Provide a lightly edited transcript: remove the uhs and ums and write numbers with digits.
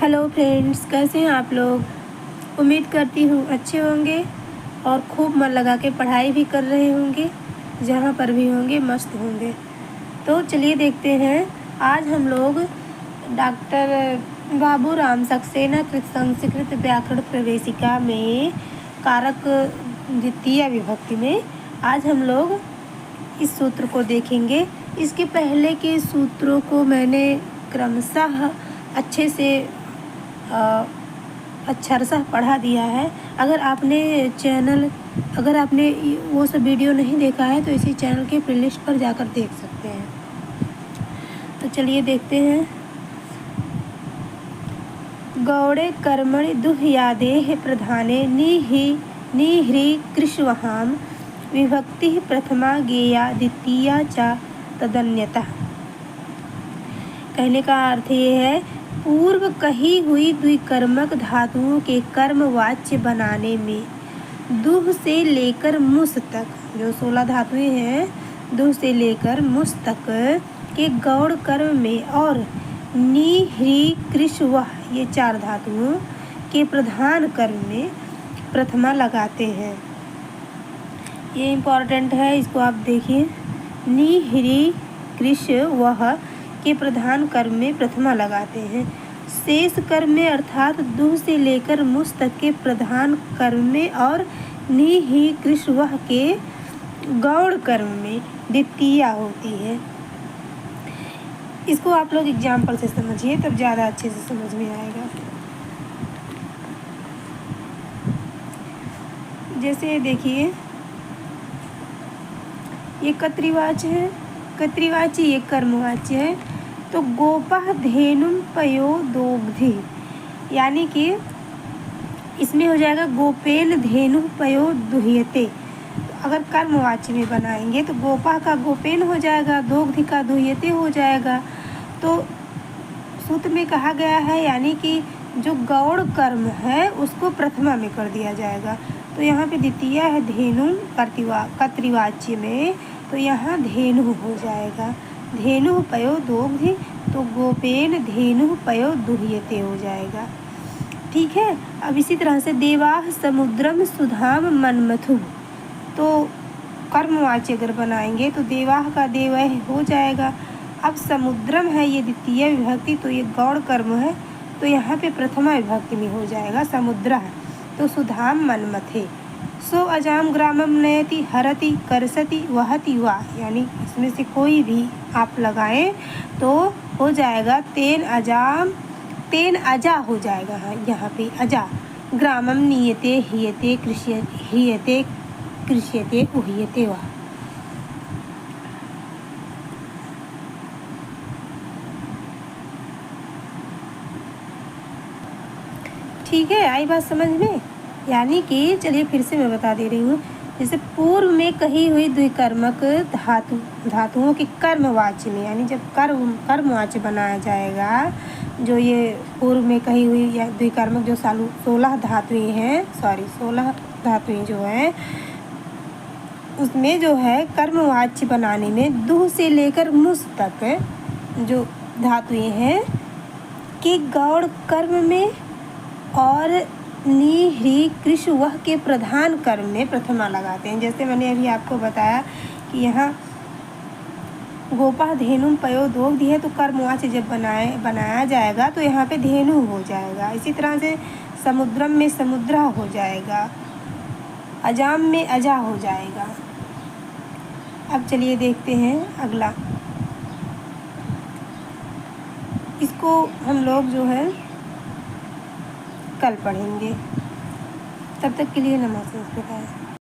Hello friends, कैसे हैं आप लोग। उम्मीद करती हूँ अच्छे होंगे और खूब मन लगा के पढ़ाई भी कर रहे होंगे। जहाँ पर भी होंगे मस्त होंगे। तो चलिए देखते हैं, आज हम लोग डॉक्टर बाबू राम सक्सेना कृत संस्कृत व्याकरण प्रवेशिका में कारक द्वितीय विभक्ति में आज हम लोग इस सूत्र को देखेंगे। इसके पहले के सूत्रों को मैंने क्रमशः अच्छे से अक्षरशः पढ़ा दिया है। अगर आपने वो सब वीडियो नहीं देखा है तो इसी चैनल के प्लेलिस्ट पर जाकर देख सकते हैं। तो चलिए देखते हैं। गौड़े कर्मणि दुह्यादेः प्रधाने निह्री कृष्वहां विभक्ति प्रथमा गेया द्वितीया च तदन्यतः। कहने का अर्थ ये है, पूर्व कही हुई द्विकर्मक धातुओं के कर्मवाच्य बनाने में दुह से लेकर मुस तक, जो 16 धातुएं हैं, दुह से लेकर मुस तक के गौड़ कर्म में और नी ह्री कृष वह, ये 4 धातुओं के प्रधान कर्म में प्रथमा लगाते हैं। ये इम्पॉर्टेंट है, इसको आप देखिए। नी ह्री कृष वह के प्रधान कर्म में प्रथमा लगाते हैं। शेष कर्म में अर्थात दुह से लेकर मुस तक के प्रधान कर्म में और नी ही कृष्वह के गौड़ कर्म में द्वितीया होती है। इसको आप लोग एग्जाम्पल से समझिए, तब ज़्यादा अच्छे से समझ में आएगा। जैसे देखिए, ये कर्तृवाच्य है, कर्तृवाच्य ये कर्मवाच्य है। तो गोपः धेनुम पयो दोग्धि, यानी कि इसमें हो जाएगा गोपेन धेनु पयो दुह्यते। अगर कर्मवाच्य में बनाएंगे तो गोपः का गोपेन हो जाएगा, दोग्धि का दुह्यते हो जाएगा। तो सूत्र में कहा गया है, यानी कि जो गौड़ कर्म है उसको प्रथमा में कर दिया जाएगा। तो यहाँ पे द्वितीय है धेनु कर्तृवाच्य में, तो यहाँ धेनु हो जाएगा। धेनु पयो दोग्धि, तो गोपेन धेनु पयो दुह्यते हो जाएगा। ठीक है। अब इसी तरह से देवाह समुद्रम सुधाम मनमथु, तो कर्मवाच्य अगर बनाएंगे तो देवाह का देवह हो जाएगा। अब समुद्रम है ये द्वितीय विभक्ति, तो ये गौड़ कर्म है, तो यहाँ पे प्रथमा विभक्ति में हो जाएगा समुद्र। तो सुधाम मनमथे। सो अजाम ग्रामम नयति हरति करसति वहति वा, यानी इसमें से कोई भी आप लगाएं तो हो जाएगा तेन अजा हो जाएगा। हाँ, यहाँ पे अजा। ग्रामम नीयते हियते कृष्यते उह्यते वा। ठीक है, आई बात समझ में। यानी कि चलिए फिर से मैं बता दे रही हूँ। जैसे पूर्व में कही हुई द्विकर्मक धातुओं के कर्मवाच्य में, यानी जब कर्मवाच्य बनाया जाएगा, जो ये पूर्व में कही हुई या द्विकर्मक जो 16 धातुएं हैं, 16 धातुएं जो हैं, उसमें जो है कर्मवाच्य बनाने में दुह से लेकर मुस तक जो धातुएं हैं कि गौड़ कर्म में और नी ह्री कृष वह के प्रधान कर्म में प्रथमा लगाते हैं। जैसे मैंने अभी आपको बताया कि यहाँ गोपा धेनु पयो दोग्धि है, तो कर्मवाच्य जब बनाया जाएगा तो यहाँ पे धेनु हो जाएगा। इसी तरह से समुद्रम में समुद्रा हो जाएगा, अजाम में अजा हो जाएगा। अब चलिए देखते हैं अगला। इसको हम लोग जो है कल पढ़ेंगे। तब तक के लिए नमस्ते।